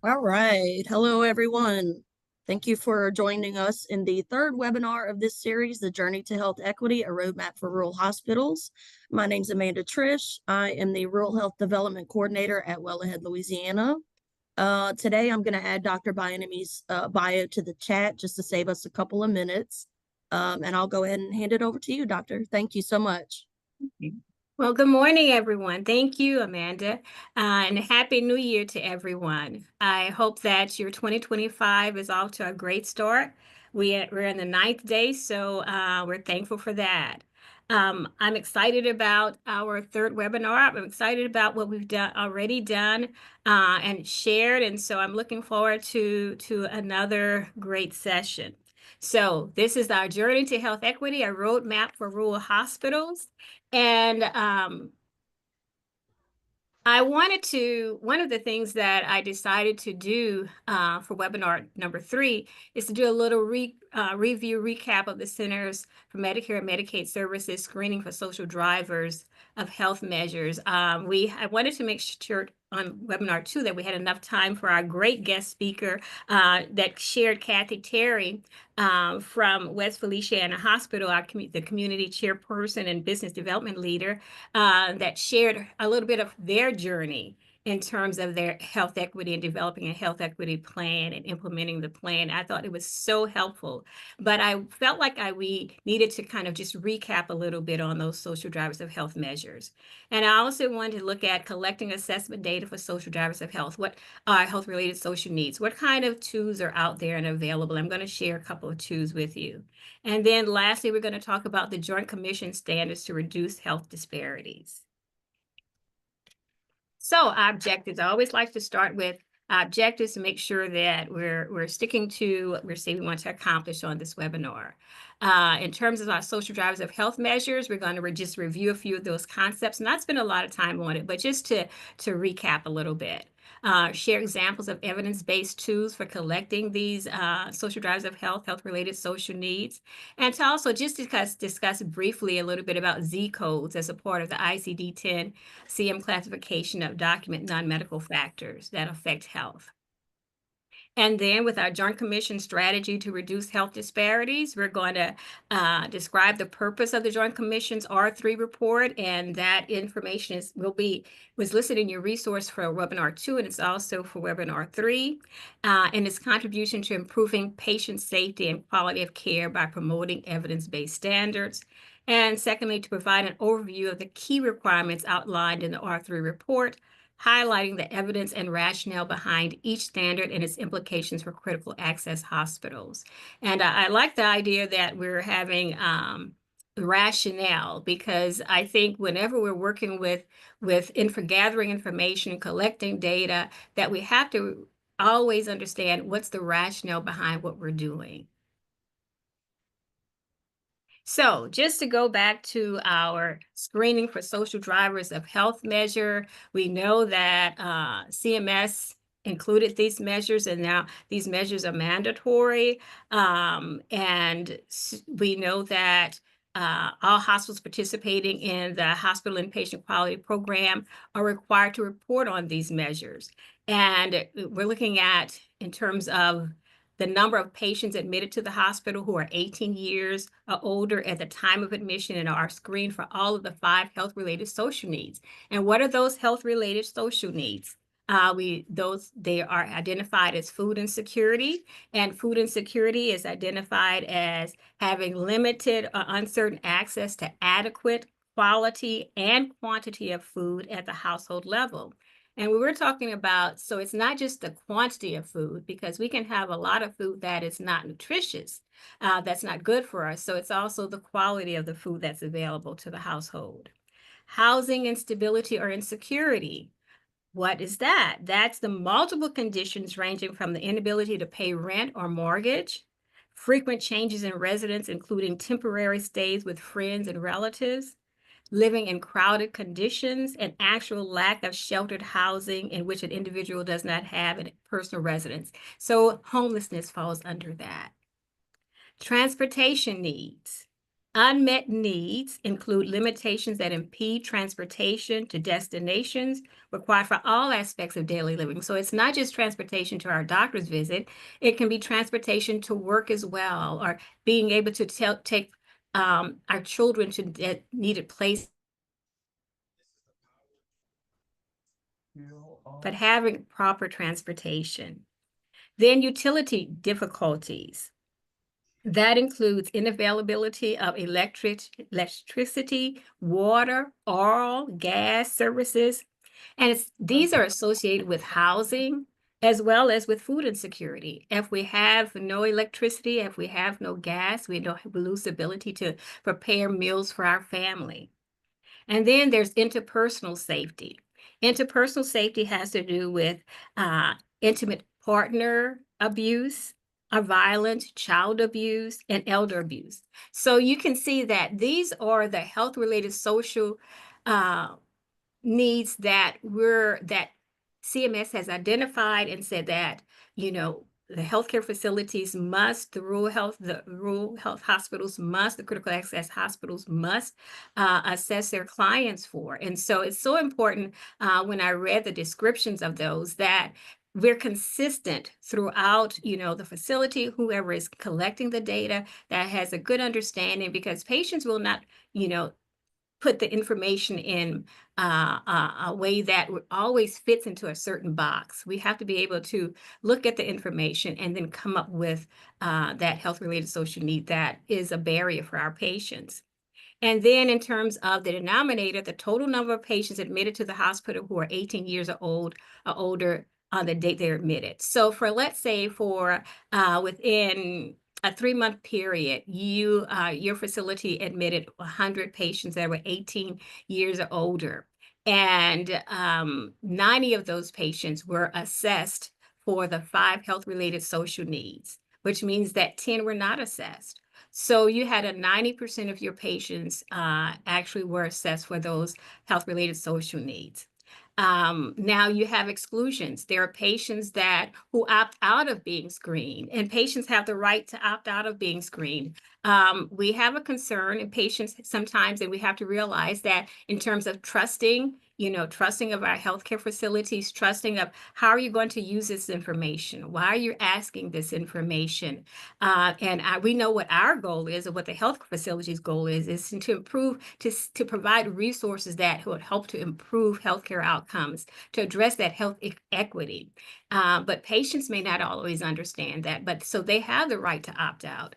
All right. Hello, everyone. Thank you for joining us in the third webinar of this series, The Journey to Health Equity, a Roadmap for Rural Hospitals. My name is Amanda Trish. I am the Rural Health Development Coordinator at Wellhead, Louisiana. Today, I'm going to add Dr. Bionami's bio to the chat just to save us a couple of minutes. And I'll go ahead and hand it over to you, Doctor. Thank you so much. Well, good morning, everyone. Thank you, Amanda, and Happy New Year to everyone. I hope that your 2025 is off to a great start. We're in the ninth day, so we're thankful for that. I'm excited about our third webinar. I'm excited about what we've already done and shared, and so I'm looking forward to another great session. So this is our Journey to Health Equity, a roadmap for rural hospitals. And one of the things that I decided to do for webinar number 3 is to do a little review recap of the Centers for Medicare and Medicaid Services Screening for Social Drivers of Health Measures. I wanted to make sure on webinar 2 that we had enough time for our great guest speaker that shared, Kathy Terry from West Feliciana Hospital, the community chairperson and business development leader, that shared a little bit of their journey in terms of their health equity and developing a health equity plan and implementing the plan. I thought it was so helpful, but I felt like we needed to kind of just recap a little bit on those social drivers of health measures. And I also wanted to look at collecting assessment data for social drivers of health. What are health-related social needs? What kind of tools are out there and available? I'm going to share a couple of tools with you. And then lastly, we're going to talk about the Joint Commission standards to reduce health disparities. So our objectives, I always like to start with objectives to make sure that we're sticking to what we're saying we want to accomplish on this webinar. In terms of our social drivers of health measures, we're going to just review a few of those concepts, not spend a lot of time on it, but just to recap a little bit. Share examples of evidence-based tools for collecting these social drivers of health-related social needs, and to also just discuss briefly a little bit about Z codes as a part of the ICD-10 CM classification of document non-medical factors that affect health. And then with our Joint Commission strategy to reduce health disparities, we're going to describe the purpose of the Joint Commission's R3 report, and that information was listed in your resource for webinar 2, and it's also for webinar 3, and its contribution to improving patient safety and quality of care by promoting evidence-based standards. And secondly, to provide an overview of the key requirements outlined in the R3 report, highlighting the evidence and rationale behind each standard and its implications for critical access hospitals. And I like the idea that we're having rationale, because I think whenever we're working with gathering information, collecting data, that we have to always understand what's the rationale behind what we're doing. So just to go back to our screening for social drivers of health measure, we know that CMS included these measures, and now these measures are mandatory. And we know that all hospitals participating in the Hospital Inpatient Quality Program are required to report on these measures. And we're looking at, in terms of the number of patients admitted to the hospital who are 18 years or older at the time of admission and are screened for all of the 5 health-related social needs. And what are those health-related social needs? They are identified as food insecurity, and food insecurity is identified as having limited or uncertain access to adequate quality and quantity of food at the household level. And we were talking about, so it's not just the quantity of food, because we can have a lot of food that is not nutritious, that's not good for us. So it's also the quality of the food that's available to the household. Housing instability or insecurity. What is that? That's the multiple conditions ranging from the inability to pay rent or mortgage, frequent changes in residence, including temporary stays with friends and relatives, living in crowded conditions, and actual lack of sheltered housing in which an individual does not have a personal residence. So homelessness falls under that. Transportation needs. Unmet needs include limitations that impede transportation to destinations required for all aspects of daily living. So it's not just transportation to our doctor's visit, it can be transportation to work as well, or being able to take our children to needed places. But having proper transportation. Then utility difficulties. That includes inavailability of electricity, water, oil, gas services. And these are associated with housing as well as with food insecurity. If we have no electricity, if we have no gas, we lose the ability to prepare meals for our family. And then there's interpersonal safety. Interpersonal safety has to do with intimate partner abuse, violence, child abuse, and elder abuse. So you can see that these are the health-related social needs that CMS has identified and said that, the healthcare facilities must, the rural health hospitals must, the critical access hospitals must assess their clients for. And so it's so important when I read the descriptions of those that we're consistent throughout, the facility, whoever is collecting the data, that has a good understanding, because patients will not, put the information in a way that always fits into a certain box. We have to be able to look at the information and then come up with that health-related social need that is a barrier for our patients. And then in terms of the denominator, the total number of patients admitted to the hospital who are 18 years old or older on the date they're admitted. So let's say within a 3-month period, your facility admitted 100 patients that were 18 years or older, and 90 of those patients were assessed for the 5 health-related social needs, which means that 10 were not assessed. So you had a 90% of your patients actually were assessed for those health-related social needs. Now you have exclusions. There are patients who opt out of being screened, and patients have the right to opt out of being screened. We have a concern in patients sometimes, and we have to realize that in terms of trusting of our healthcare facilities, trusting of how are you going to use this information? Why are you asking this information? We know what our goal is, or what the health facilities goal is to improve, to provide resources that would help to improve healthcare outcomes, to address that health equity. But patients may not always understand that, so they have the right to opt out.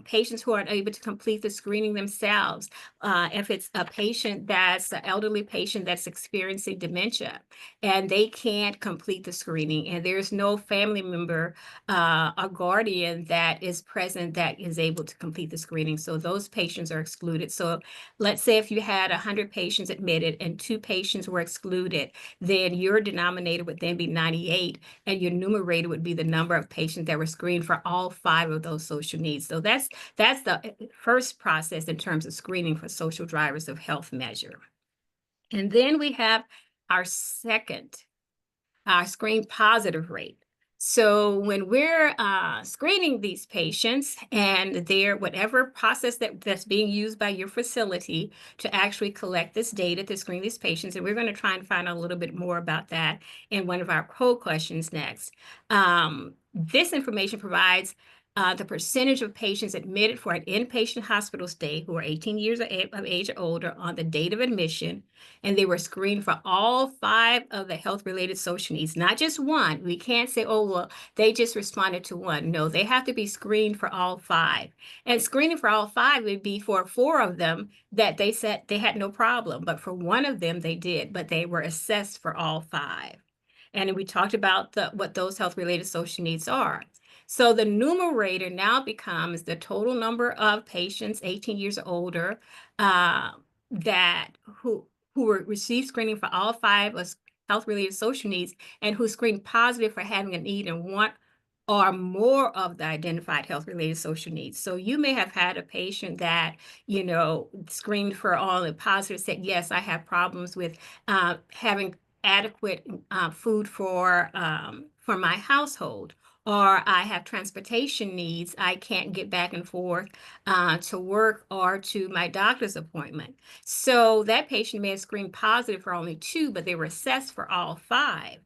Patients who aren't able to complete the screening themselves, if it's a patient that's an elderly patient that's experiencing dementia and they can't complete the screening, and there's no family member or guardian that is present that is able to complete the screening, so those patients are excluded. So let's say if you had 100 patients admitted and 2 patients were excluded, then your denominator would then be 98, and your numerator would be the number of patients that were screened for all 5 of those social needs. So that's the first process in terms of screening for social drivers of health measure. And then we have our second, screen positive rate. So when we're screening these patients, and whatever process that's being used by your facility to actually collect this data to screen these patients, and we're going to try and find out a little bit more about that in one of our poll questions next. This information provides the percentage of patients admitted for an inpatient hospital stay who are 18 years of age or older on the date of admission, and they were screened for all 5 of the health-related social needs, not just one. We can't say, oh, well, they just responded to one. No, they have to be screened for all 5. And screening for all 5 would be for 4 of them that they said they had no problem, but for one of them they did, but they were assessed for all 5. And we talked about what those health-related social needs are. So the numerator now becomes the total number of patients 18 years or older who received screening for all 5 of health-related social needs, and who screened positive for having a need in one or more of the identified health-related social needs. So you may have had a patient that, screened for all the positive, said, yes, I have problems with having adequate food for my household. or I have transportation needs. I can't get back and forth to work or to my doctor's appointment. So that patient may have screened positive for only 2, but they were assessed for all 5.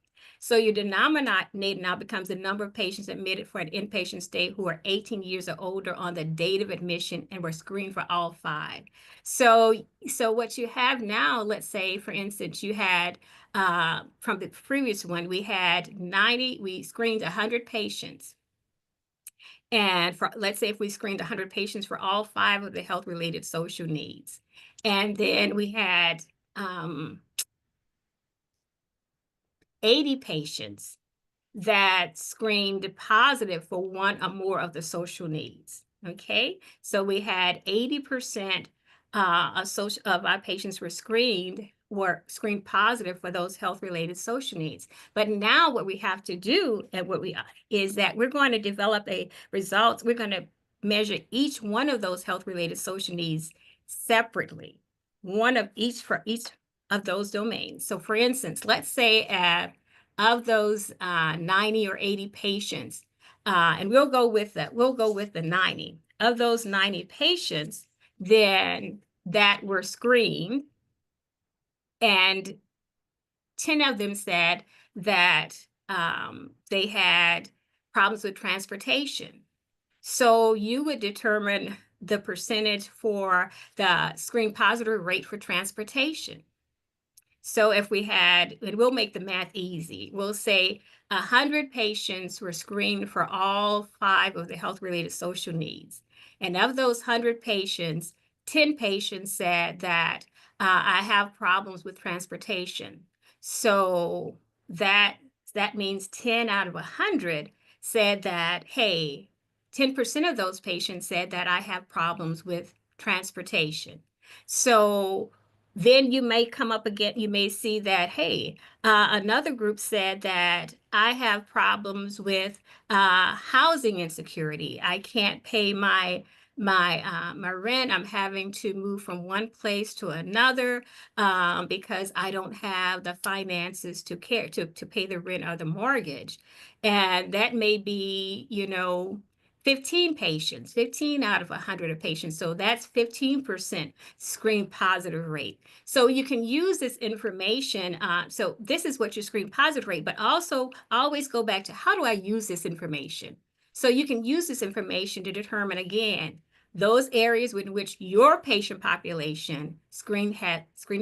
So your denominator now becomes the number of patients admitted for an inpatient stay who are 18 years or older on the date of admission and were screened for all 5. So what you have now, let's say, for instance, you had from the previous one, we screened 100 patients. And let's say if we screened 100 patients for all 5 of the health-related social needs. And then we had 80 patients that screened positive for 1 or more of the social needs. Okay, so we had 80% of our patients were screened positive for those health-related social needs. But now what we have to do is that we're going to develop results. We're going to measure each one of those health-related social needs separately, one of each for each of those domains. So for instance, let's say of those 90 or 80 patients, and we'll go with the 90. Of those 90 patients, then that were screened, and 10 of them said that they had problems with transportation. So you would determine the percentage for the screen positive rate for transportation. So if we had, and we'll make the math easy, we'll say 100 patients were screened for all 5 of the health-related social needs. And of those 100 patients, 10 patients said that I have problems with transportation. So that means 10 out of 100 said that, hey, 10% of those patients said that I have problems with transportation. So then you may come up again, you may see that, hey, another group said that I have problems with housing insecurity. I can't pay my rent. I'm having to move from one place to another because I don't have the finances to pay the rent or the mortgage. And that may be, 15 out of 100 of patients. So that's 15% screen positive rate. So you can use this information. So this is what your screen positive rate, but also always go back to how do I use this information? So you can use this information to determine, again, those areas in which your patient population screen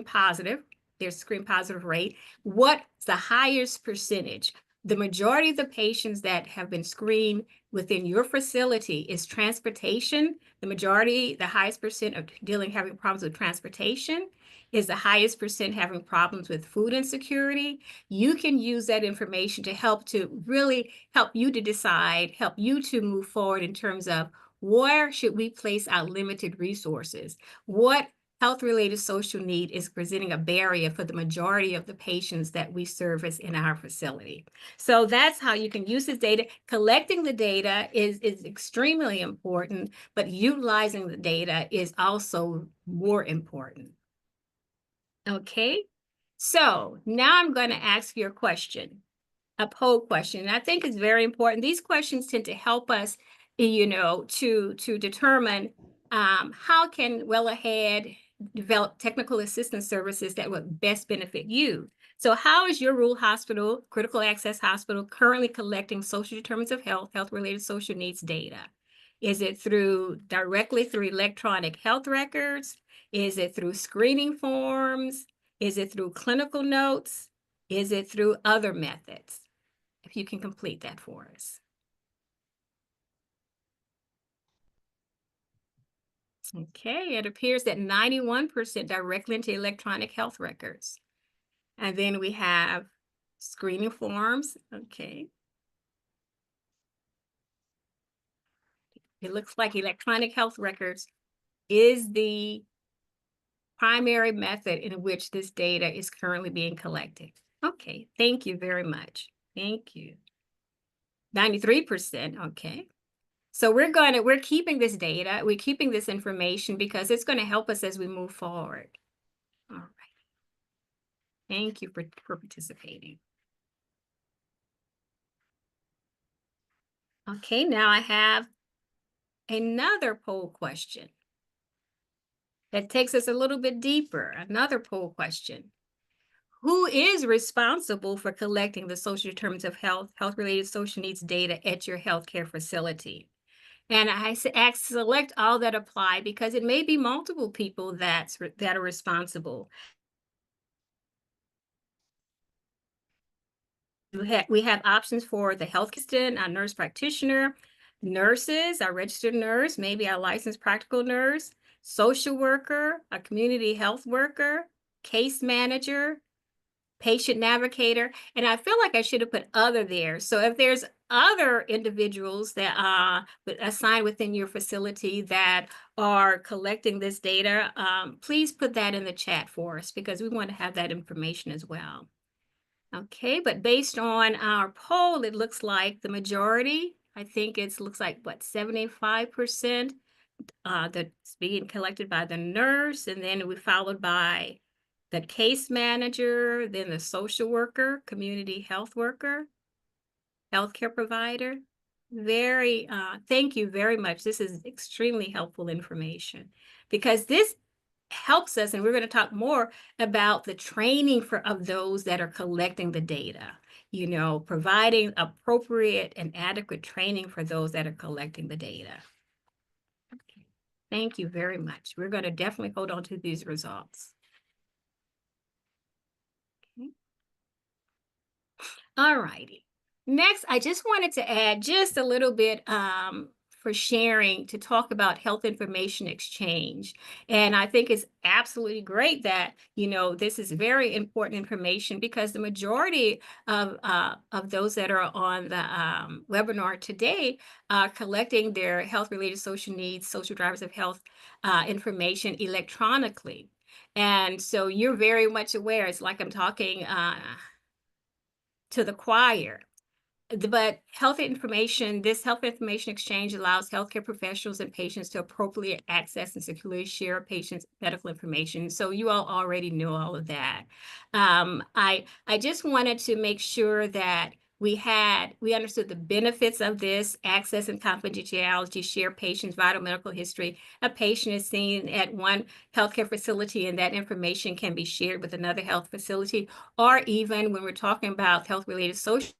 positive, their screen positive rate, what's the highest percentage? The majority of the patients that have been screened within your facility is transportation. The highest percent of having problems with transportation is the highest percent having problems with food insecurity. You can use that information to really help you to decide, help you to move forward in terms of where should we place our limited resources? What health-related social need is presenting a barrier for the majority of the patients that we service in our facility. So that's how you can use this data. Collecting the data is extremely important, but utilizing the data is also more important. Okay, so now I'm going to ask you a question, a poll question. And I think it's very important. These questions tend to help us, to determine how can Well-Ahead develop technical assistance services that would best benefit you. So how is your rural hospital, critical access hospital, currently collecting social determinants of health, health-related social needs data? Is it directly through electronic health records? Is it through screening forms? Is it through clinical notes? Is it through other methods? If you can complete that for us. Okay, it appears that 91% directly into electronic health records. And then we have screening forms. Okay. It looks like electronic health records is the primary method in which this data is currently being collected. Okay, thank you very much. Thank you. 93%, okay. So we're keeping this data, we're keeping this information because it's going to help us as we move forward. All right. Thank you for participating. Okay, now I have another poll question that takes us a little bit deeper. Another poll question. Who is responsible for collecting the social determinants of health, health-related social needs data at your healthcare facility? And ask select all that apply because it may be multiple people that are responsible. We have options for the health assistant, our nurse practitioner, nurses, our registered nurse, maybe our licensed practical nurse, social worker, a community health worker, case manager, patient navigator, and I feel like I should have put other there. So if there's other individuals that are assigned within your facility that are collecting this data, please put that in the chat for us because we want to have that information as well. Okay, but based on our poll, it looks like the majority, I think it looks like what, 75% that's being collected by the nurse, and then we followed by the case manager, then the social worker, community health worker, healthcare provider. Thank you very much. This is extremely helpful information because this helps us, and we're going to talk more about the training of those that are collecting the data, providing appropriate and adequate training for those that are collecting the data. Okay. Thank you very much. We're going to definitely hold on to these results. Okay. All righty. Next, I just wanted to add just a little bit for sharing to talk about health information exchange. And I think it's absolutely great that, this is very important information because the majority of those that are on the webinar today are collecting their health-related social needs, social drivers of health information electronically. And so you're very much aware. It's like I'm talking to the choir. But this health information exchange allows healthcare professionals and patients to appropriately access and securely share patients' medical information. So you all already know all of that. I just wanted to make sure that we understood the benefits of this access and confidentiality, share patients' vital medical history. A patient is seen at one healthcare facility and that information can be shared with another health facility, or even when we're talking about health-related social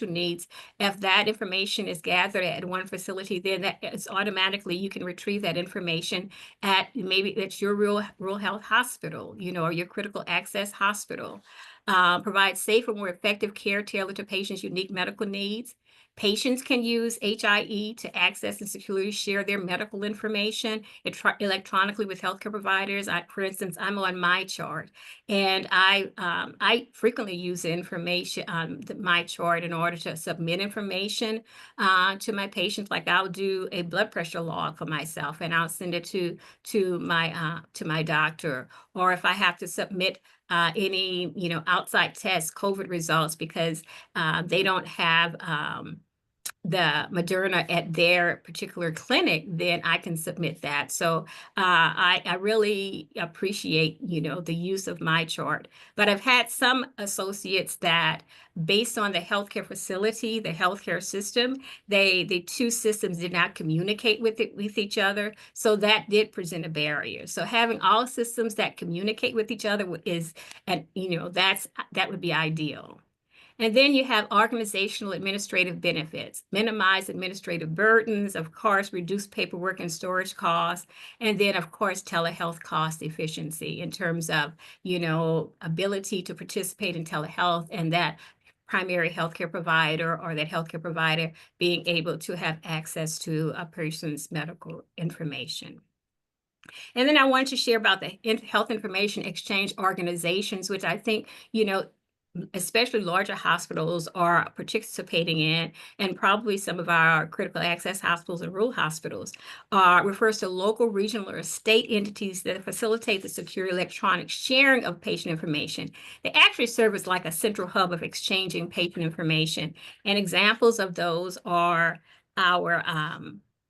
needs, if that information is gathered at one facility, then that it's automatically you can retrieve that information at maybe at your rural health hospital, or your critical access hospital. Provide safe and more effective care tailored to patients' unique medical needs. Patients can use HIE to access and securely share their medical information electronically with healthcare providers. For instance, I'm on MyChart, and I frequently use the information on MyChart in order to submit information to my patients. Like I'll do a blood pressure log for myself, and I'll send it to my doctor. Or if I have to submit any outside tests, COVID results, because they don't have the Moderna at their particular clinic, then I can submit that. So I really appreciate, the use of MyChart. But I've had some associates that, based on the healthcare facility, the healthcare system, the two systems did not communicate with each other. So that did present a barrier. So having all systems that communicate with each other that would be ideal. And then you have organizational administrative benefits, minimize administrative burdens, of course, reduce paperwork and storage costs, and then, of course, telehealth cost efficiency in terms of, ability to participate in telehealth and that primary healthcare provider or that healthcare provider being able to have access to a person's medical information. And then I want to share about the health information exchange organizations, which I think, especially larger hospitals are participating in, and probably some of our critical access hospitals and rural hospitals refers to local, regional, or state entities that facilitate the secure electronic sharing of patient information. They actually serve as like a central hub of exchanging patient information. And examples of those are our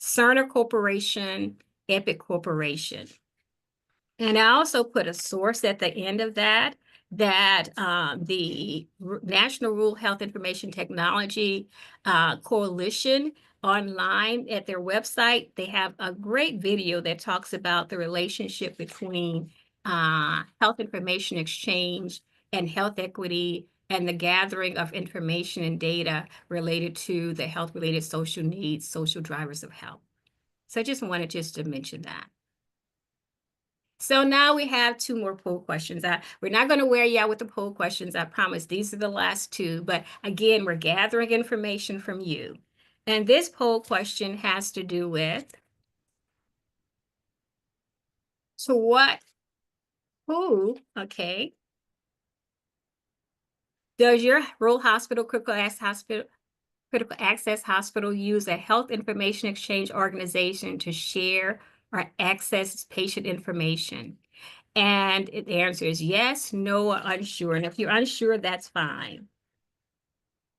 Cerner Corporation, Epic Corporation. And I also put a source at the end of that. that the National Rural Health Information Technology Coalition online at their website, they have a great video that talks about the relationship between health information exchange and health equity and the gathering of information and data related to the health-related social needs, social drivers of health. So I just wanted to mention that. So now we have 2 more poll questions. We're not going to wear you out with the poll questions. I promise these are the last 2. But again, we're gathering information from you. And this poll question has to do with does your rural hospital, critical access hospital use a health information exchange organization to share or access patient information? And the answer is yes, no, or unsure. And if you're unsure, that's fine.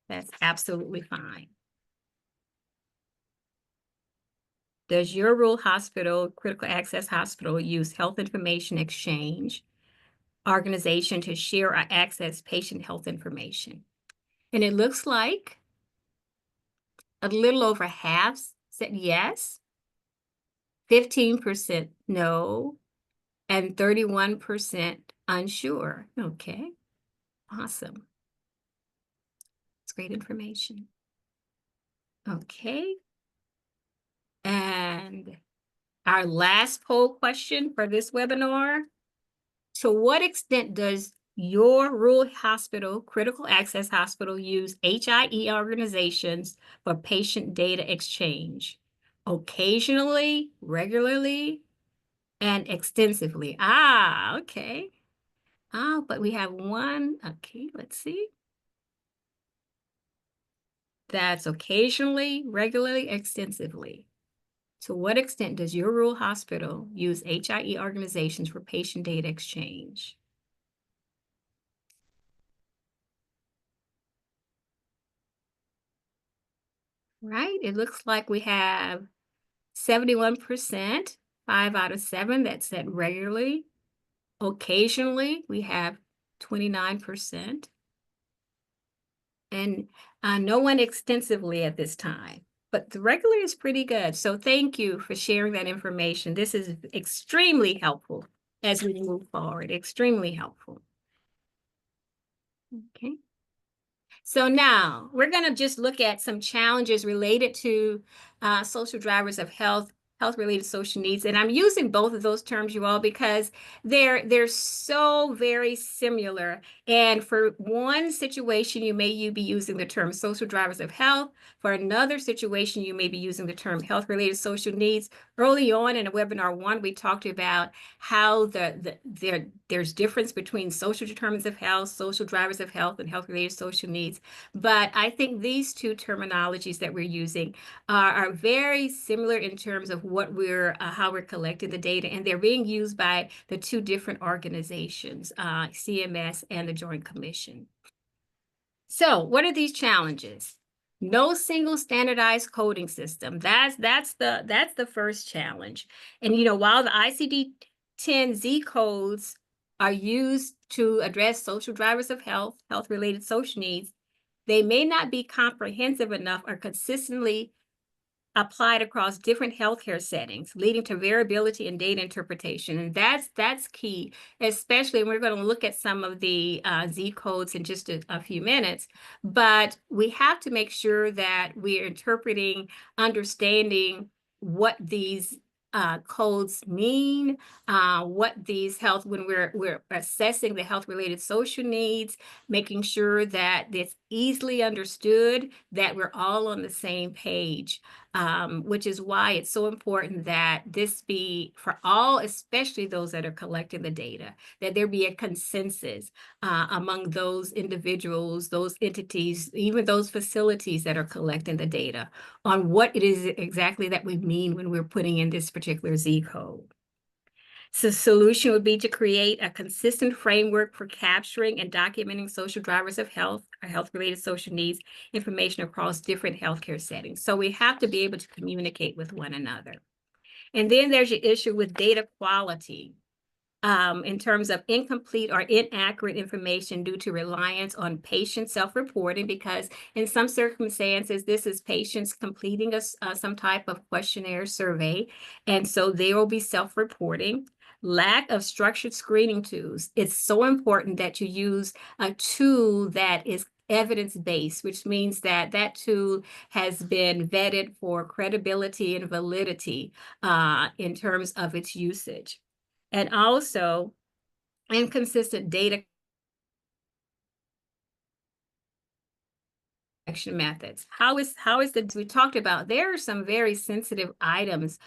That's absolutely fine. Does your rural hospital, critical access hospital, use health information exchange organization to share or access patient health information? And it looks like a little over half said yes, 15% no, and 31% unsure. Okay, awesome. It's great information. Okay. And our last poll question for this webinar: to what extent does your rural hospital, critical access hospital, use HIE organizations for patient data exchange? Occasionally, regularly, and extensively. Okay. But we have one. Okay, let's see. That's occasionally, regularly, extensively. To what extent does your rural hospital use HIE organizations for patient data exchange? Right, it looks like we have 71%, 5 out of 7 that said regularly. Occasionally, we have 29%. And no one extensively at this time. But the regular is pretty good. So thank you for sharing that information. This is extremely helpful as we move forward, extremely helpful. Okay. So now we're going to just look at some challenges related to social drivers of health, health-related social needs. And I'm using both of those terms, you all, because they're so very similar. And for one situation, you may be using the term social drivers of health. For another situation, you may be using the term health-related social needs. Early on in webinar 1, we talked about how there's difference between social determinants of health, social drivers of health, and health-related social needs. But I think these 2 terminologies that we're using are very similar in terms of what how we're collecting the data, and they're being used by the 2 different organizations, CMS and the Joint Commission. So what are these challenges? No single standardized coding system. That's the first challenge. And while the ICD-10 Z codes are used to address social drivers of health, health-related social needs, they may not be comprehensive enough or consistently applied across different healthcare settings, leading to variability in data interpretation. And that's key, especially, and we're going to look at some of the Z codes in just a few minutes, but we have to make sure that we're interpreting, understanding what these codes mean, what these when we're assessing the health-related social needs, making sure that it's easily understood, that we're all on the same page, which is why it's so important that this be for all, especially those that are collecting the data, that there be a consensus among those individuals, those entities, even those facilities that are collecting the data on what it is exactly that we mean when we're putting in this particular Z code. So the solution would be to create a consistent framework for capturing and documenting social drivers of health or health-related social needs information across different healthcare settings. So we have to be able to communicate with one another. And then there's your issue with data quality. in terms of incomplete or inaccurate information due to reliance on patient self-reporting, because in some circumstances, this is patients completing some type of questionnaire survey, and so they will be self-reporting. Lack of structured screening tools. It's so important that you use a tool that is evidence-based, which means that that tool has been vetted for credibility and validity in terms of its usage. And also inconsistent data collection methods. How is the, we talked about, there are some very sensitive items,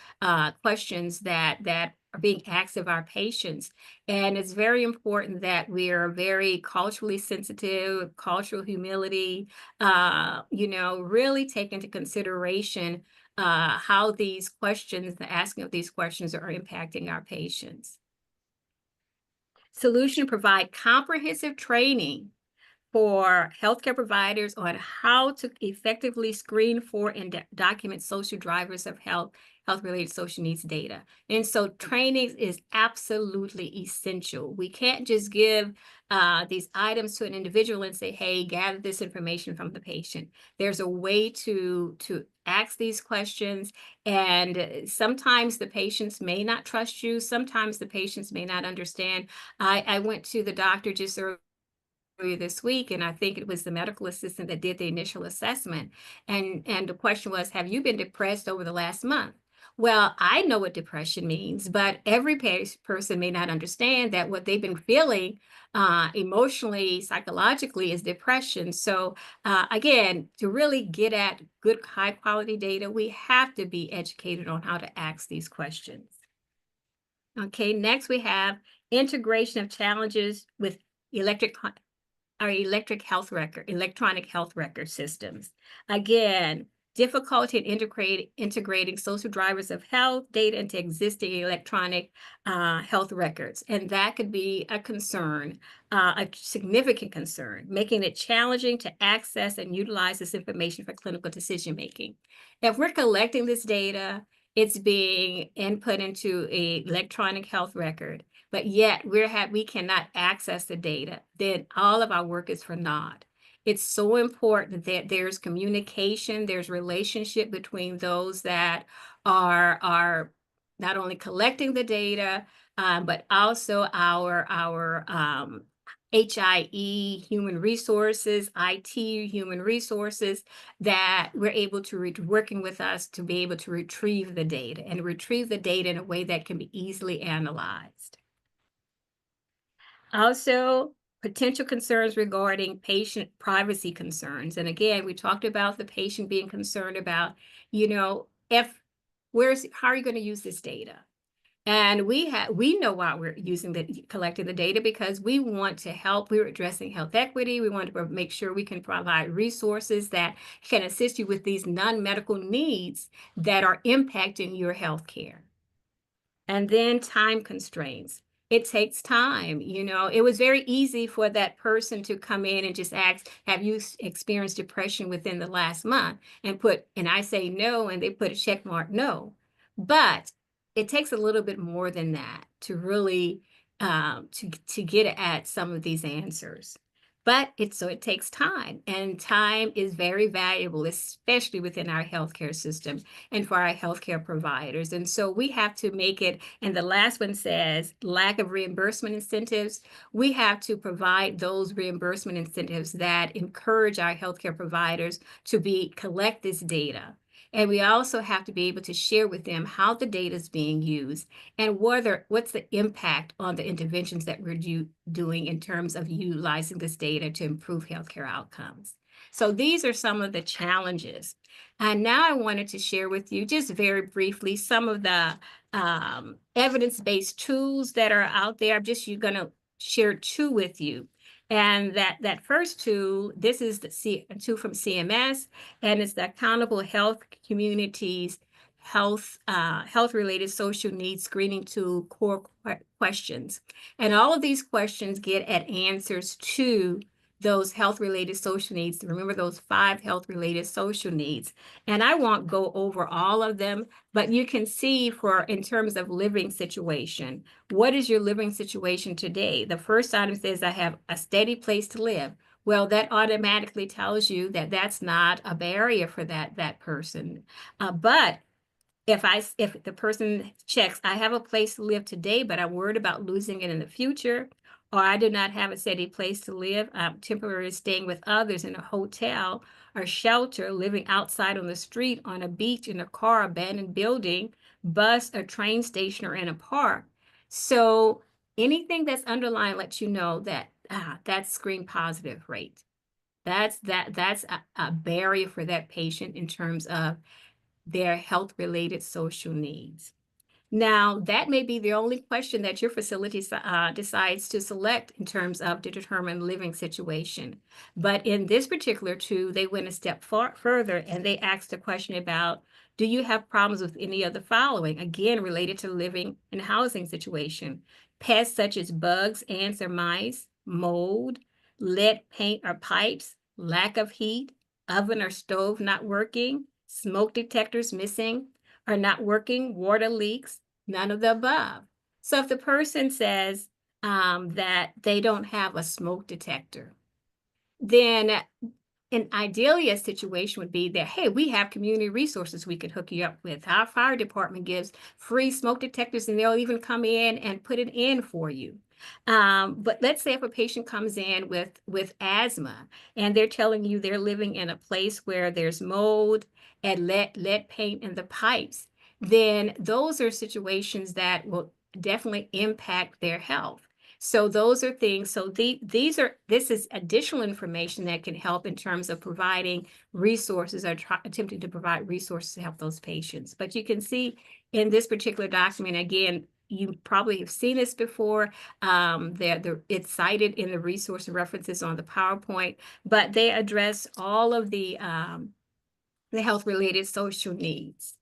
questions that are being asked of our patients. And it's very important that we are very culturally sensitive, cultural humility, really take into consideration how these questions, the asking of these questions are impacting our patients. Solution: provide comprehensive training for healthcare providers on how to effectively screen for and document social drivers of health-related social needs data. And so training is absolutely essential. We can't just give these items to an individual and say, hey, gather this information from the patient. There's a way to ask these questions, and sometimes the patients may not trust you. Sometimes the patients may not understand. I went to the doctor just earlier this week, and I think it was the medical assistant that did the initial assessment. And the question was, have you been depressed over the last month? Well, I know what depression means, but every person may not understand that what they've been feeling emotionally, psychologically is depression. So again, to really get at good, high quality data, we have to be educated on how to ask these questions. Okay, next we have integration of challenges with electronic health record systems. Again, difficulty in integrating social drivers of health data into existing electronic health records. And that could be a concern, a significant concern, making it challenging to access and utilize this information for clinical decision-making. If we're collecting this data, it's being input into an electronic health record, but yet we cannot access the data, then all of our work is for naught. It's so important that there's communication, there's relationship between those that are not only collecting the data, but also our HIE, human resources, IT, human resources, that we're able to working with us to be able to retrieve the data and retrieve the data in a way that can be easily analyzed. Also, potential concerns regarding patient privacy concerns. And again, we talked about the patient being concerned about, how are you going to use this data? And we know why we're collecting the data, because we want to help. We're addressing health equity. We want to make sure we can provide resources that can assist you with these non-medical needs that are impacting your health care. And then time constraints. It takes time. It was very easy for that person to come in and just ask, have you experienced depression within the last month? And I say no, and they put a check mark no. But it takes a little bit more than that to really to get at some of these answers. But it takes time, and time is very valuable, especially within our healthcare system and for our healthcare providers. And so we have to make it, and the last one says lack of reimbursement incentives. We have to provide those reimbursement incentives that encourage our healthcare providers to collect this data. And we also have to be able to share with them how the data is being used and what's the impact on the interventions that we're doing in terms of utilizing this data to improve healthcare outcomes. So these are some of the challenges. And now I wanted to share with you just very briefly some of the evidence-based tools that are out there. I'm just going to share two with you. And that first tool, this is the tool from CMS, and it's the Accountable Health Communities Health-Related Social Needs Screening Tool core questions. And all of these questions get at answers to those health-related social needs. Remember those 5 health-related social needs. And I won't go over all of them, but you can see in terms of living situation, what is your living situation today? The first item says, I have a steady place to live. Well, that automatically tells you that that's not a barrier for that person. But if the person checks, I have a place to live today, but I'm worried about losing it in the future, or I do not have a steady place to live, I'm temporarily staying with others in a hotel or shelter, living outside on the street, on a beach, in a car, abandoned building, bus or train station, or in a park. So anything that's underlined lets you know that that's screen positive rate. That's a barrier for that patient in terms of their health-related social needs. Now, that may be the only question that your facility decides to select in terms of to determine living situation. But in this particular two, they went a step further and they asked a question about, do you have problems with any of the following? Again, related to living and housing situation. Pests such as bugs, ants, or mice, mold, lead paint or pipes, lack of heat, oven or stove not working, smoke detectors missing or not working, water leaks, none of the above. So if the person says that they don't have a smoke detector, then ideally a situation would be that, hey, we have community resources we could hook you up with. Our fire department gives free smoke detectors and they'll even come in and put it in for you. But let's say if a patient comes in with asthma and they're telling you they're living in a place where there's mold and lead paint in the pipes, then those are situations that will definitely impact their health. So those are things. So this is additional information that can help in terms of providing resources or attempting to provide resources to help those patients. But you can see in this particular document, again, you probably have seen this before. It's cited in the resource references on the PowerPoint, but they address all of the health-related social needs.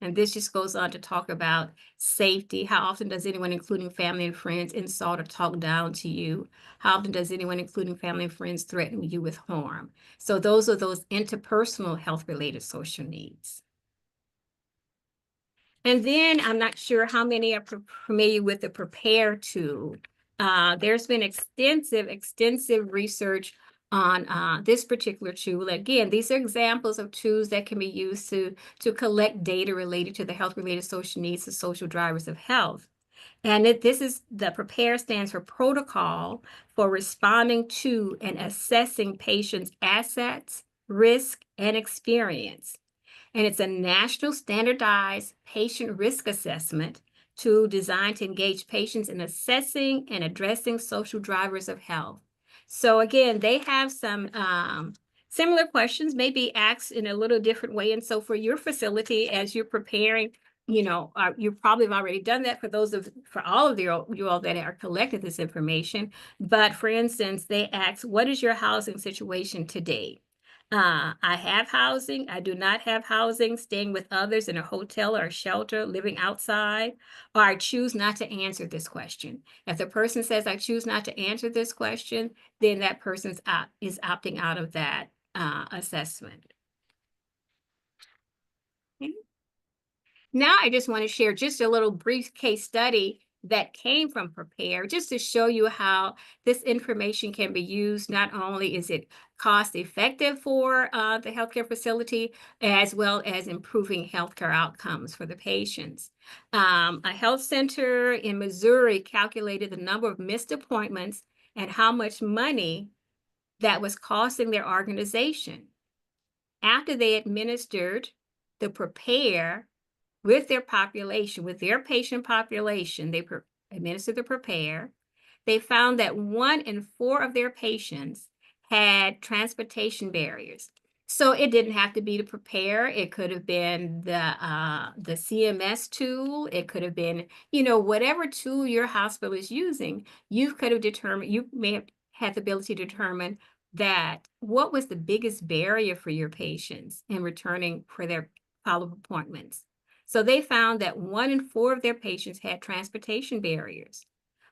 And this just goes on to talk about safety. How often does anyone, including family and friends, insult or talk down to you? How often does anyone, including family and friends, threaten you with harm? So those are those interpersonal health-related social needs. And then I'm not sure how many are familiar with the Prepare tool. There's been extensive research on this particular tool. Again, these are examples of tools that can be used to collect data related to the health-related social needs of social drivers of health. And this is the Prepare stands for Protocol for Responding to and Assessing Patients' Assets, Risk, and Experience. And it's a national standardized patient risk assessment tool designed to engage patients in assessing and addressing social drivers of health. So again, they have some similar questions, maybe asked in a little different way. And so for your facility, as you're preparing, you probably have already done that for all of you all that are collecting this information. But for instance, they ask, what is your housing situation today? I have housing. I do not have housing, staying with others in a hotel or a shelter, living outside, or I choose not to answer this question. If the person says, I choose not to answer this question, then that person is opting out of that assessment. Okay. Now I just want to share just a little brief case study that came from Prepare, just to show you how this information can be used. Not only is it cost effective for the healthcare facility, as well as improving healthcare outcomes for the patients. A health center in Missouri calculated the number of missed appointments and how much money that was costing their organization. After they administered the Prepare with their population, with their patient population, they administered the Prepare. They found that 1 in 4 of their patients had transportation barriers. So it didn't have to be the Prepare. It could have been the CMS tool. It could have been, whatever tool your hospital is using. You may have had the ability to determine that what was the biggest barrier for your patients in returning for their follow-up appointments. So they found that 1 in 4 of their patients had transportation barriers.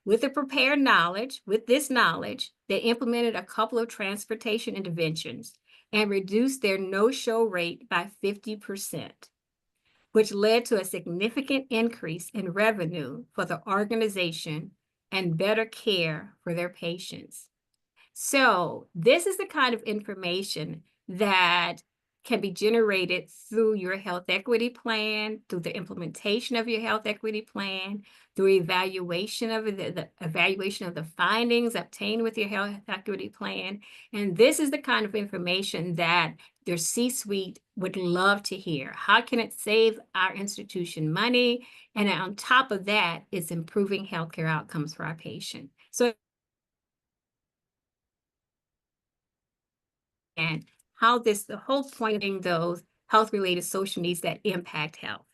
With the prepared knowledge, with this knowledge, they implemented a couple of transportation interventions and reduced their no-show rate by 50%, which led to a significant increase in revenue for the organization and better care for their patients. So this is the kind of information that can be generated through your health equity plan, through the implementation of your health equity plan, through evaluation of the evaluation of the findings obtained with your health equity plan. And this is the kind of information that their C-suite would love to hear. How can it save our institution money? And on top of that, it's improving healthcare outcomes for our patient. So and how the whole point of being those health-related social needs that impact health.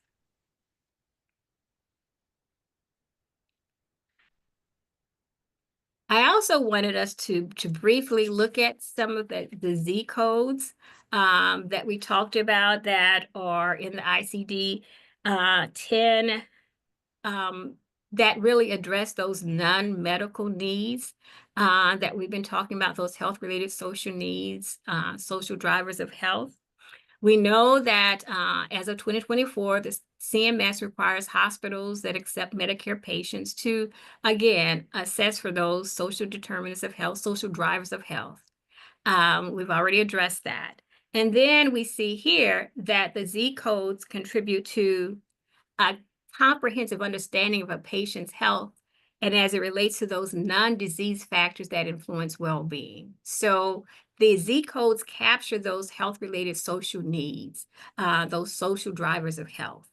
I also wanted us to briefly look at some of the Z codes that we talked about that are in the ICD-10 that really address those non-medical needs that we've been talking about, those health-related social needs, social drivers of health. We know that as of 2024, the CMS requires hospitals that accept Medicare patients to, again, assess for those social determinants of health, social drivers of health. We've already addressed that. And then we see here that the Z codes contribute to a comprehensive understanding of a patient's health and as it relates to those non-disease factors that influence well-being. So the Z codes capture those health-related social needs, those social drivers of health.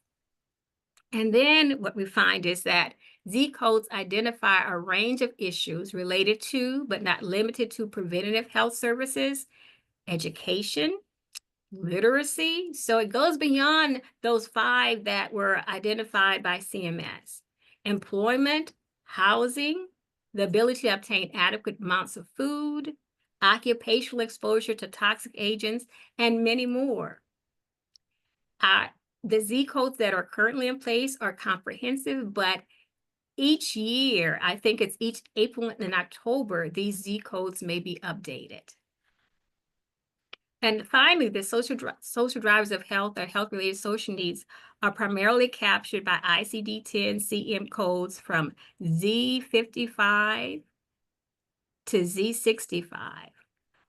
And then what we find is that Z codes identify a range of issues related to, but not limited to, preventative health services, education, literacy. So it goes beyond those 5 that were identified by CMS. Employment, housing, the ability to obtain adequate amounts of food, occupational exposure to toxic agents, and many more. The Z codes that are currently in place are comprehensive, but each year, I think it's each April and October, these Z codes may be updated. And finally, the social drivers of health or health-related social needs are primarily captured by ICD-10 CM codes from Z55 to Z65.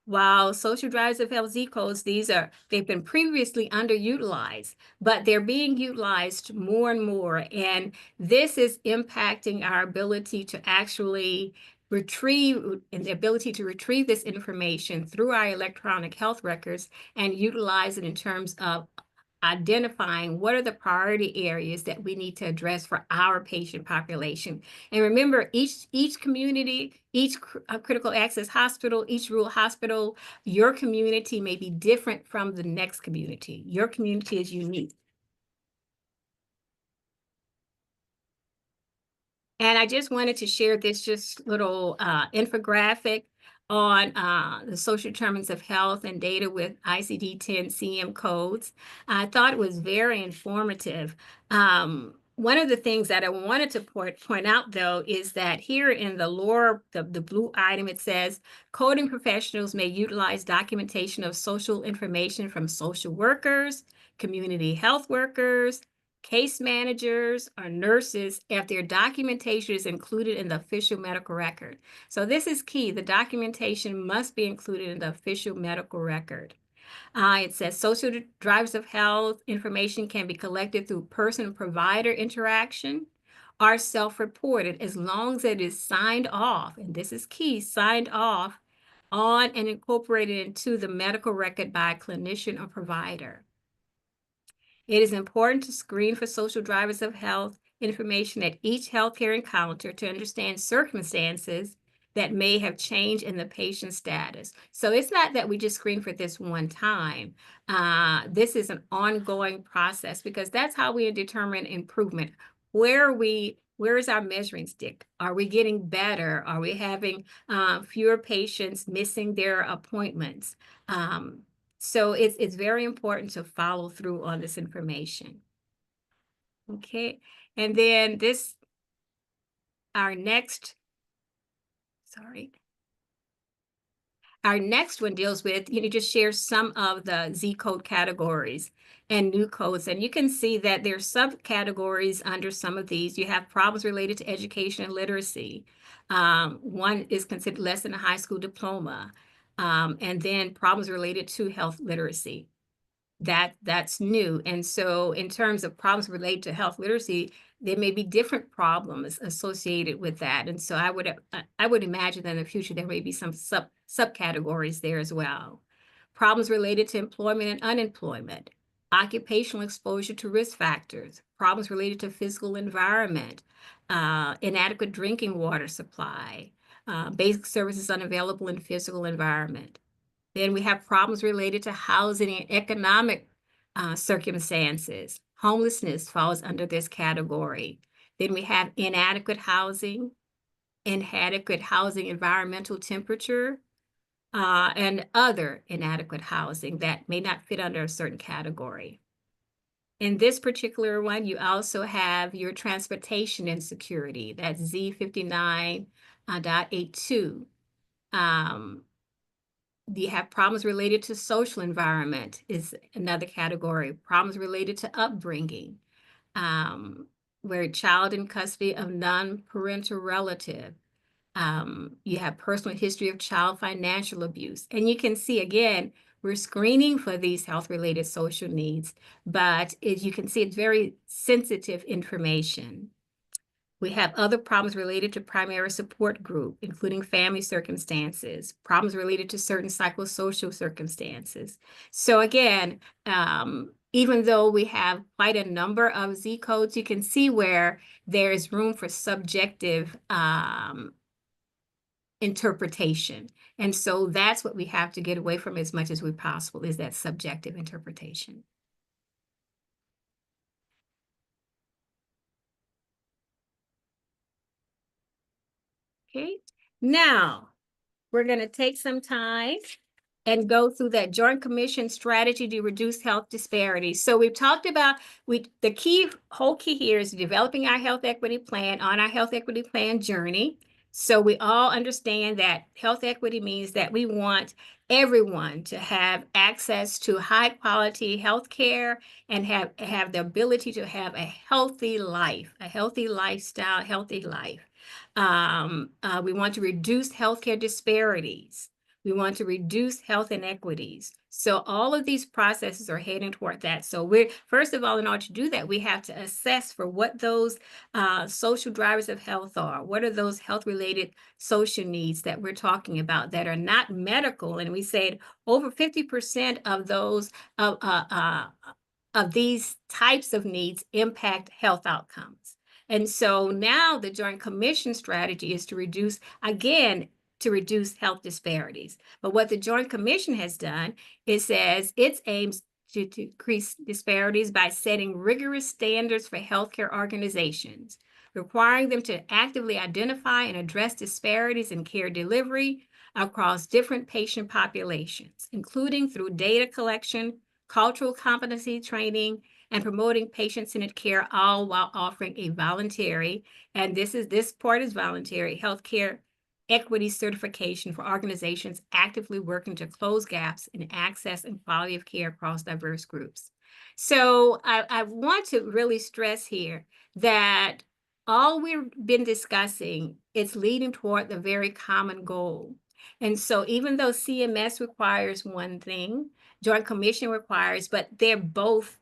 While social drivers of health Z codes, they've been previously underutilized, but they're being utilized more and more. And this is impacting our ability to actually retrieve and the ability to retrieve this information through our electronic health records and utilize it in terms of identifying what are the priority areas that we need to address for our patient population. And remember, each community, each critical access hospital, each rural hospital, your community may be different from the next community. Your community is unique. And I just wanted to share this just little infographic on the social determinants of health and data with ICD-10 CM codes. I thought it was very informative. One of the things that I wanted to point out, though, is that here in the lower, the blue item, it says, coding professionals may utilize documentation of social information from social workers, community health workers, case managers, or nurses if their documentation is included in the official medical record. So this is key. The documentation must be included in the official medical record. It says social drivers of health information can be collected through person-provider interaction or self-reported as long as it is signed off, and this is key, signed off on and incorporated into the medical record by a clinician or provider. It is important to screen for social drivers of health information at each healthcare encounter to understand circumstances that may have changed in the patient's status. So it's not that we just screen for this one time. This is an ongoing process because that's how we determine improvement. Where is our measuring stick? Are we getting better? Are we having fewer patients missing their appointments? So it's very important to follow through on this information. Okay, and then our next Sorry. Our next one deals with, just share some of the Z code categories and new codes. And you can see that there are subcategories under some of these. You have problems related to education and literacy. One is considered less than a high school diploma. And then problems related to health literacy. That's new. And so in terms of problems related to health literacy, there may be different problems associated with that. And so I would imagine that in the future there may be some subcategories there as well. Problems related to employment and unemployment, occupational exposure to risk factors, problems related to physical environment, inadequate drinking water supply, basic services unavailable in physical environment. Then we have problems related to housing and economic circumstances. Homelessness falls under this category. Then we have inadequate housing environmental temperature, and other inadequate housing that may not fit under a certain category. In this particular one, you also have your transportation insecurity. That's Z59.82. You have problems related to social environment is another category. Problems related to upbringing, where child in custody of non-parental relative. You have personal history of child financial abuse. And you can see, again, we're screening for these health-related social needs, but as you can see, it's very sensitive information. We have other problems related to primary support group, including family circumstances, problems related to certain psychosocial circumstances. So again, even though we have quite a number of Z codes, you can see where there is room for subjective interpretation. And so that's what we have to get away from as much as we possible, is that subjective interpretation. Okay, now we're going to take some time and go through that Joint Commission strategy to reduce health disparities. So we've talked about, the whole key here is developing our health equity plan on our health equity plan journey. So we all understand that health equity means that we want everyone to have access to high quality health care and have the ability to have a healthy life, a healthy lifestyle, healthy life. We want to reduce healthcare disparities. We want to reduce health inequities. So all of these processes are heading toward that. So first of all, in order to do that, we have to assess for what those social drivers of health are. What are those health-related social needs that we're talking about that are not medical? And we said over 50% of those of these types of needs impact health outcomes. And so now the Joint Commission strategy is to reduce, again, to reduce health disparities. But what the Joint Commission has done, it says its aims to decrease disparities by setting rigorous standards for healthcare organizations, requiring them to actively identify and address disparities in care delivery across different patient populations, including through data collection, cultural competency training, and promoting patient-centered care, all while offering a voluntary, and this part is voluntary, healthcare equity certification for organizations actively working to close gaps in access and quality of care across diverse groups. So I want to really stress here that all we've been discussing is leading toward the very common goal. And so even though CMS requires one thing, Joint Commission requires, but they're both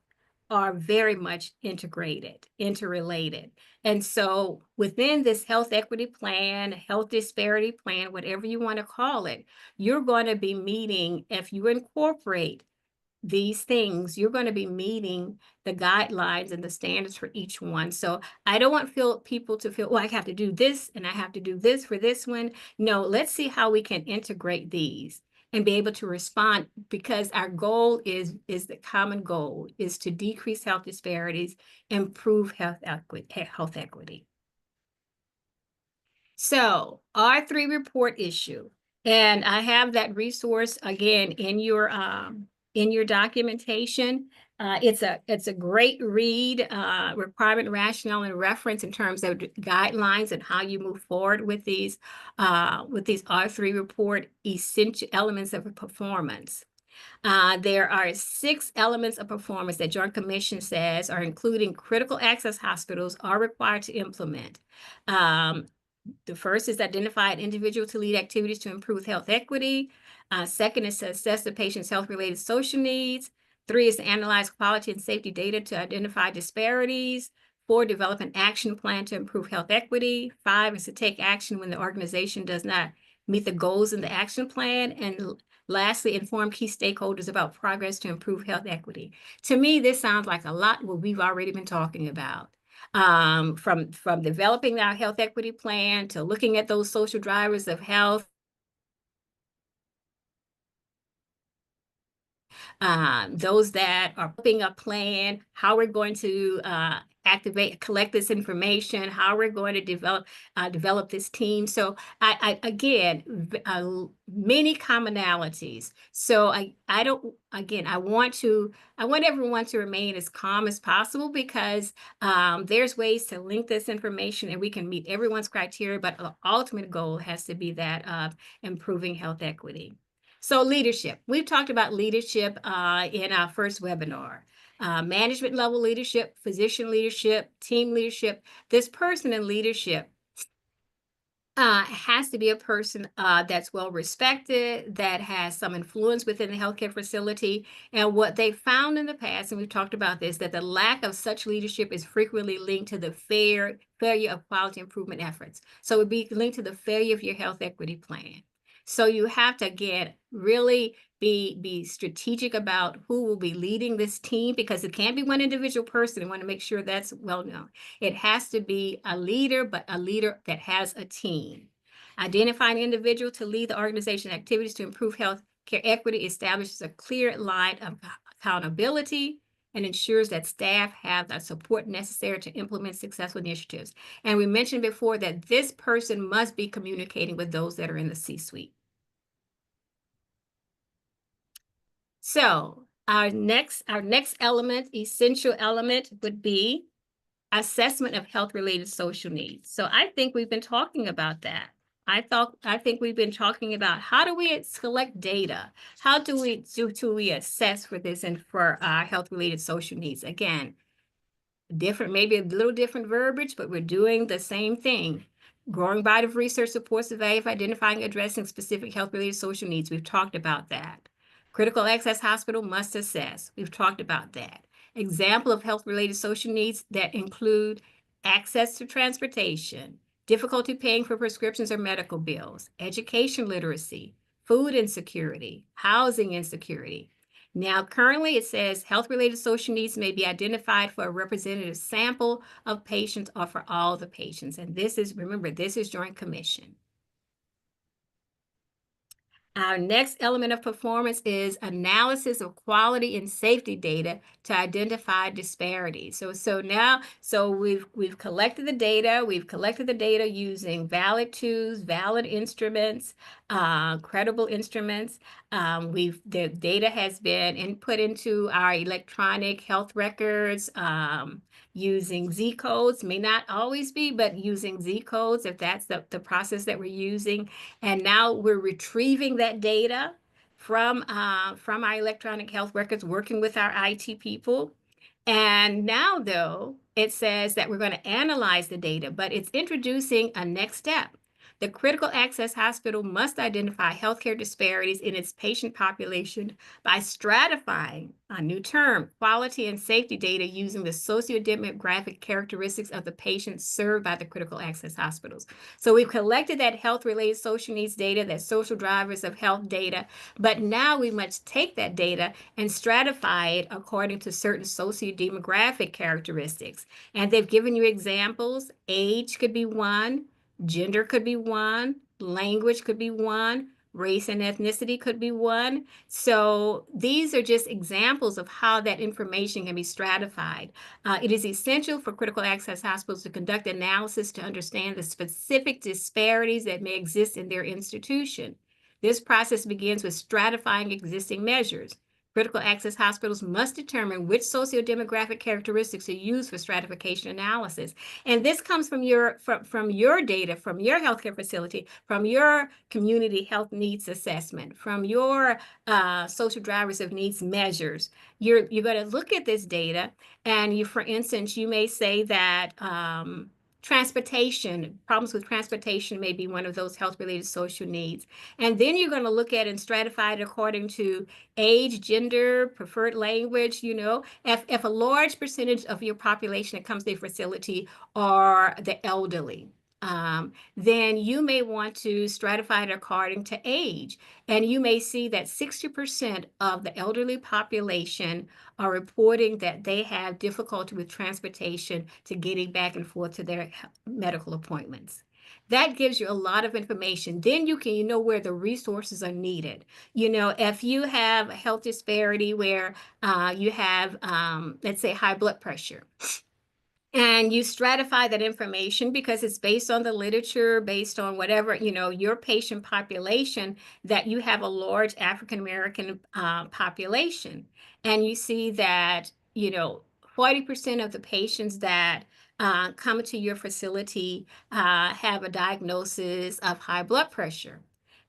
are very much integrated, interrelated. And so within this health equity plan, health disparity plan, whatever you want to call it, you're going to be meeting, if you incorporate these things, you're going to be meeting the guidelines and the standards for each one. So I don't want people to feel, oh, I have to do this and I have to do this for this one. No, let's see how we can integrate these and be able to respond, because our goal is the common goal is to decrease health disparities, improve health equity. So R3 report issue, and I have that resource again in your documentation. It's a great read, requirement, rationale, and reference in terms of guidelines and how you move forward with these R3 report essential elements of performance. There are 6 elements of performance that Joint Commission says are including critical access hospitals are required to implement. The first is identify an individual to lead activities to improve health equity. Second is to assess the patient's health-related social needs. 3 is to analyze quality and safety data to identify disparities. 4, develop an action plan to improve health equity. 5 is to take action when the organization does not meet the goals in the action plan. And lastly, inform key stakeholders about progress to improve health equity. To me, this sounds like a lot what we've already been talking about. From developing our health equity plan to looking at those social drivers of health, those that are putting a plan, how we're going to collect this information, how we're going to develop this team. So again, many commonalities. So I want everyone to remain as calm as possible because there's ways to link this information and we can meet everyone's criteria, but the ultimate goal has to be that of improving health equity. So leadership, we've talked about leadership in our first webinar. Management level leadership, physician leadership, team leadership. This person in leadership has to be a person that's well respected, that has some influence within the healthcare facility. And what they found in the past, and we've talked about this, that the lack of such leadership is frequently linked to the failure of quality improvement efforts. So it would be linked to the failure of your health equity plan. So you have to, again, really be strategic about who will be leading this team, because it can't be one individual person. I want to make sure that's well known. It has to be a leader, but a leader that has a team. Identify an individual to lead the organization activities to improve health care equity establishes a clear line of accountability and ensures that staff have the support necessary to implement successful initiatives. And we mentioned before that this person must be communicating with those that are in the C-suite. So our next element, essential element, would be assessment of health-related social needs. So I think we've been talking about that. I think we've been talking about how do we collect data? How do we assess for this and for our health-related social needs? Again, maybe a little different verbiage, but we're doing the same thing. Growing body of research supports the value of identifying and addressing specific health-related social needs. We've talked about that. Critical access hospital must assess. We've talked about that. Example of health-related social needs that include access to transportation, difficulty paying for prescriptions or medical bills, education literacy, food insecurity, housing insecurity. Now, currently it says health-related social needs may be identified for a representative sample of patients or for all the patients. And this is, remember, this is Joint Commission. Our next element of performance is analysis of quality and safety data to identify disparities. So we've collected the data. We've collected the data using valid tools, valid instruments, credible instruments. The data has been input into our electronic health records using Z codes. May not always be, but using Z codes if that's the process that we're using. And now we're retrieving that data from our electronic health records, working with our IT people. And now, though, it says that we're going to analyze the data, but it's introducing a next step. The critical access hospital must identify healthcare disparities in its patient population by stratifying, a new term, quality and safety data using the sociodemographic characteristics of the patients served by the critical access hospitals. So we've collected that health-related social needs data, that social drivers of health data, but now we must take that data and stratify it according to certain sociodemographic characteristics. And they've given you examples. Age could be one. Gender could be one, language could be one, race and ethnicity could be one. So these are just examples of how that information can be stratified. It is essential for critical access hospitals to conduct analysis to understand the specific disparities that may exist in their institution. This process begins with stratifying existing measures. Critical access hospitals must determine which sociodemographic characteristics are used for stratification analysis. And this comes from your data, from your healthcare facility, from your community health needs assessment, from your social drivers of needs measures. You're going to look at this data, and you, for instance, you may say that problems with transportation may be one of those health-related social needs. And then you're going to look at and stratify it according to age, gender, preferred language. If a large percentage of your population that comes to the facility are the elderly, then you may want to stratify it according to age. And you may see that 60% of the elderly population are reporting that they have difficulty with transportation to getting back and forth to their medical appointments. That gives you a lot of information. Then you know where the resources are needed. If you have a health disparity where you have, let's say, high blood pressure, and you stratify that information because it's based on the literature, based on whatever, your patient population, that you have a large African-American population. And you see that, 40% of the patients that come to your facility have a diagnosis of high blood pressure.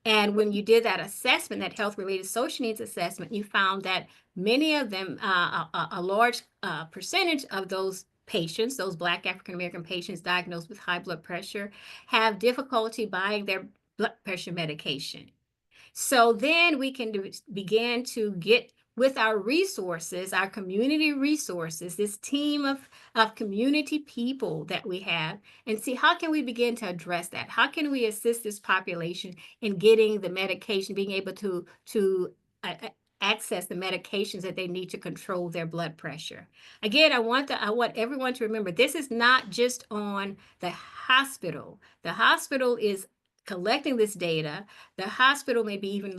And when you did that assessment, that health-related social needs assessment, you found that many of them, a large percentage of those patients, those Black African-American patients diagnosed with high blood pressure, have difficulty buying their blood pressure medication. So then we can begin to get with our resources, our community resources, this team of community people that we have, and see how can we begin to address that? How can we assist this population in getting the medication, being able to access the medications that they need to control their blood pressure? Again, I want everyone to remember, this is not just on the hospital. The hospital is collecting this data. The hospital may be even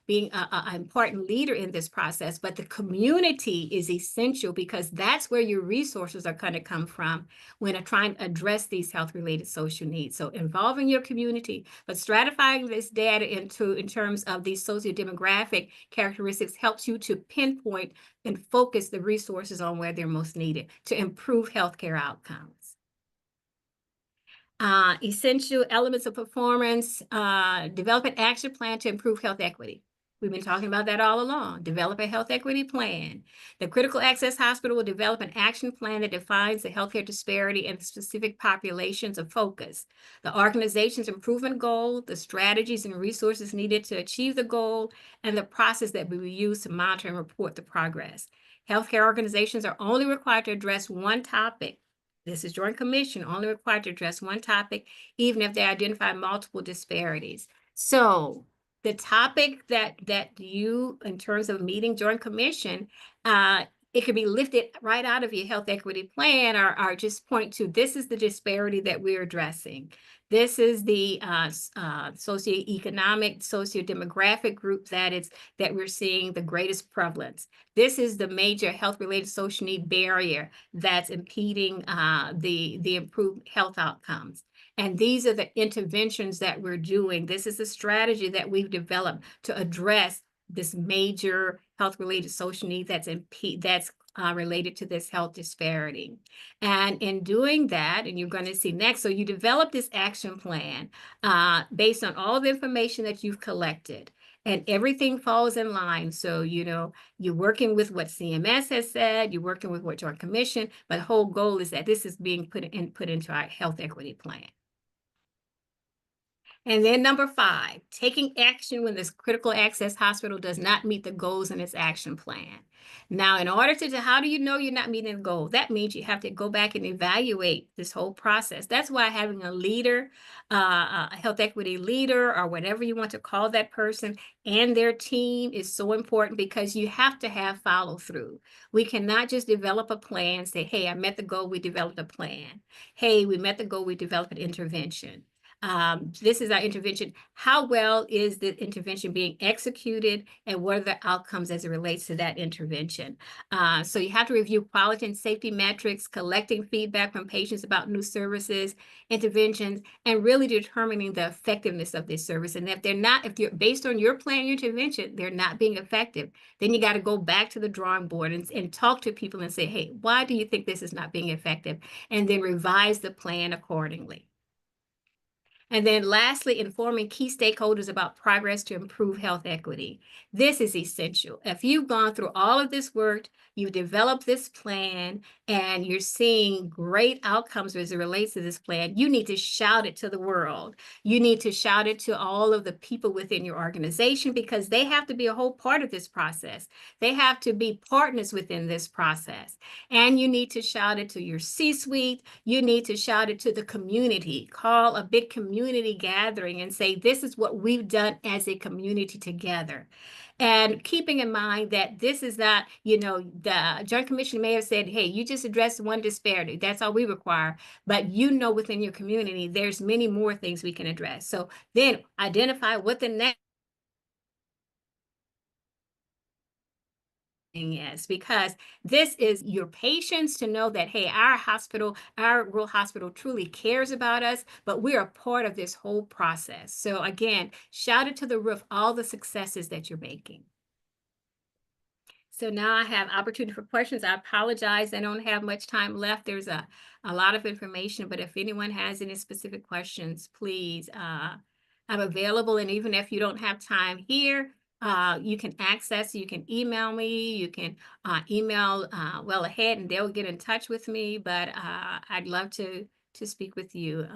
being an important leader in this process, but the community is essential because that's where your resources are going to come from when trying to address these health-related social needs. So involving your community, but stratifying this data in terms of these sociodemographic characteristics helps you to pinpoint and focus the resources on where they're most needed to improve healthcare outcomes. Essential elements of performance, develop an action plan to improve health equity. We've been talking about that all along. Develop a health equity plan. The critical access hospital will develop an action plan that defines the healthcare disparity and specific populations of focus, the organization's improvement goal, the strategies and resources needed to achieve the goal, and the process that we will use to monitor and report the progress. Healthcare organizations are only required to address one topic. This is Joint Commission, only required to address one topic, even if they identify multiple disparities. So the topic that you, in terms of meeting Joint Commission, it could be lifted right out of your health equity plan, or just point to, this is the disparity that we're addressing. This is the socioeconomic, sociodemographic group that we're seeing the greatest prevalence. This is the major health-related social need barrier that's impeding the improved health outcomes. And these are the interventions that we're doing. This is the strategy that we've developed to address this major health-related social need that's related to this health disparity. And in doing that, and you're going to see next, so you develop this action plan based on all the information that you've collected, and everything falls in line. So, you're working with what CMS has said, you're working with what Joint Commission, but the whole goal is that this is being put into our health equity plan. And then number 5, taking action when this critical access hospital does not meet the goals in its action plan. Now, in order to, how do you know you're not meeting the goal? That means you have to go back and evaluate this whole process. That's why having a leader, a health equity leader, or whatever you want to call that person, and their team is so important, because you have to have follow through. We cannot just develop a plan, say, hey, I met the goal, we developed a plan. Hey, we met the goal, we developed an intervention. This is our intervention. How well is the intervention being executed, and what are the outcomes as it relates to that intervention? So you have to review quality and safety metrics, collecting feedback from patients about new services, interventions, and really determining the effectiveness of this service. And if you're based on your plan, your intervention, they're not being effective, then you got to go back to the drawing board and talk to people and say, hey, why do you think this is not being effective? And then revise the plan accordingly. And then lastly, informing key stakeholders about progress to improve health equity. This is essential. If you've gone through all of this work, you've developed this plan, and you're seeing great outcomes as it relates to this plan, you need to shout it to the world. You need to shout it to all of the people within your organization, because they have to be a whole part of this process. They have to be partners within this process. And you need to shout it to your C-suite. You need to shout it to the community. Call a big community gathering and say, this is what we've done as a community together. And keeping in mind that this is not, the Joint Commission may have said, hey, you just addressed one disparity. That's all we require. But within your community, there's many more things we can address. So then identify what the next is, because this is your patients to know that, hey, our rural hospital truly cares about us, but we're a part of this whole process. So again, shout it to the roof, all the successes that you're making. So now I have opportunity for questions. I apologize, I don't have much time left. There's a lot of information, but if anyone has any specific questions, please, I'm available. And even if you don't have time here, you can email me, you can email Well Ahead, and they'll get in touch with me. But I'd love to speak with you,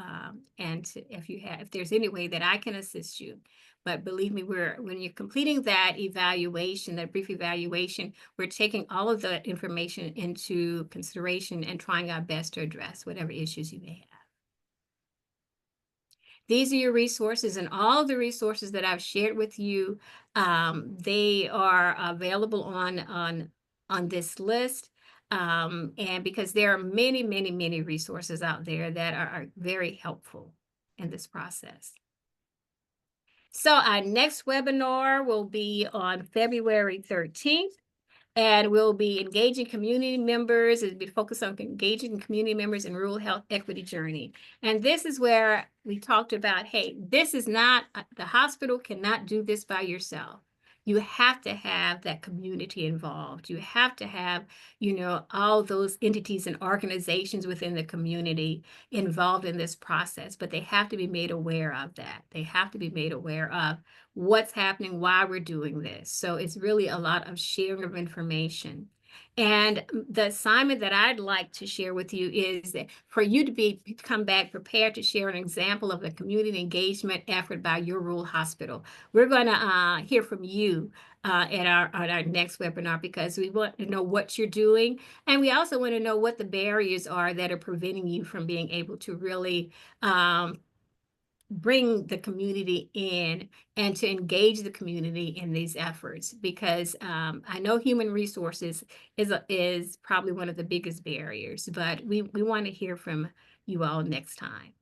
if there's any way that I can assist you. But believe me, when you're completing that evaluation, that brief evaluation, we're taking all of the information into consideration and trying our best to address whatever issues you may have. These are your resources, and all of the resources that I've shared with you, they are available on this list. And because there are many, many, many resources out there that are very helpful in this process. So our next webinar will be on February 13th. And we'll be engaging community members. It'll be focused on engaging community members in rural health equity journey. And this is where we talked about, hey, this is not, the hospital cannot do this by yourself. You have to have that community involved. You have to have, all those entities and organizations within the community involved in this process, but they have to be made aware of that. They have to be made aware of what's happening, why we're doing this. So it's really a lot of sharing of information. And the assignment that I'd like to share with you is that for you to come back prepared to share an example of a community engagement effort by your rural hospital. We're going to hear from you at our next webinar, because we want to know what you're doing. And we also want to know what the barriers are that are preventing you from being able to really bring the community in and to engage the community in these efforts, because I know human resources is probably one of the biggest barriers, but we want to hear from you all next time.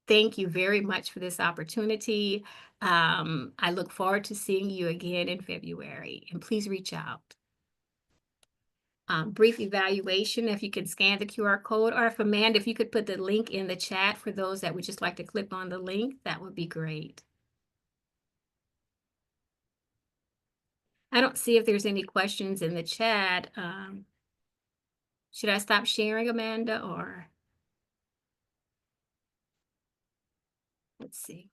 Thank you very much for this opportunity. I look forward to seeing you again in February, and please reach out. Brief evaluation, if you could scan the QR code, or if Amanda, if you could put the link in the chat for those that would just like to click on the link, that would be great. I don't see if there's any questions in the chat. Should I stop sharing, Amanda, or? Let's see.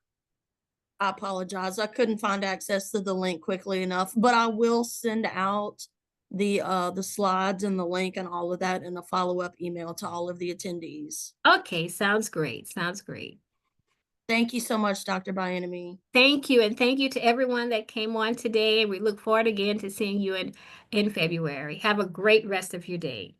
I apologize. I couldn't find access to the link quickly enough, but I will send out the slides and the link and all of that in a follow-up email to all of the attendees. Okay, sounds great. Sounds great. Thank you so much, Dr. Bienemy. Thank you, and thank you to everyone that came on today. We look forward again to seeing you in February. Have a great rest of your day.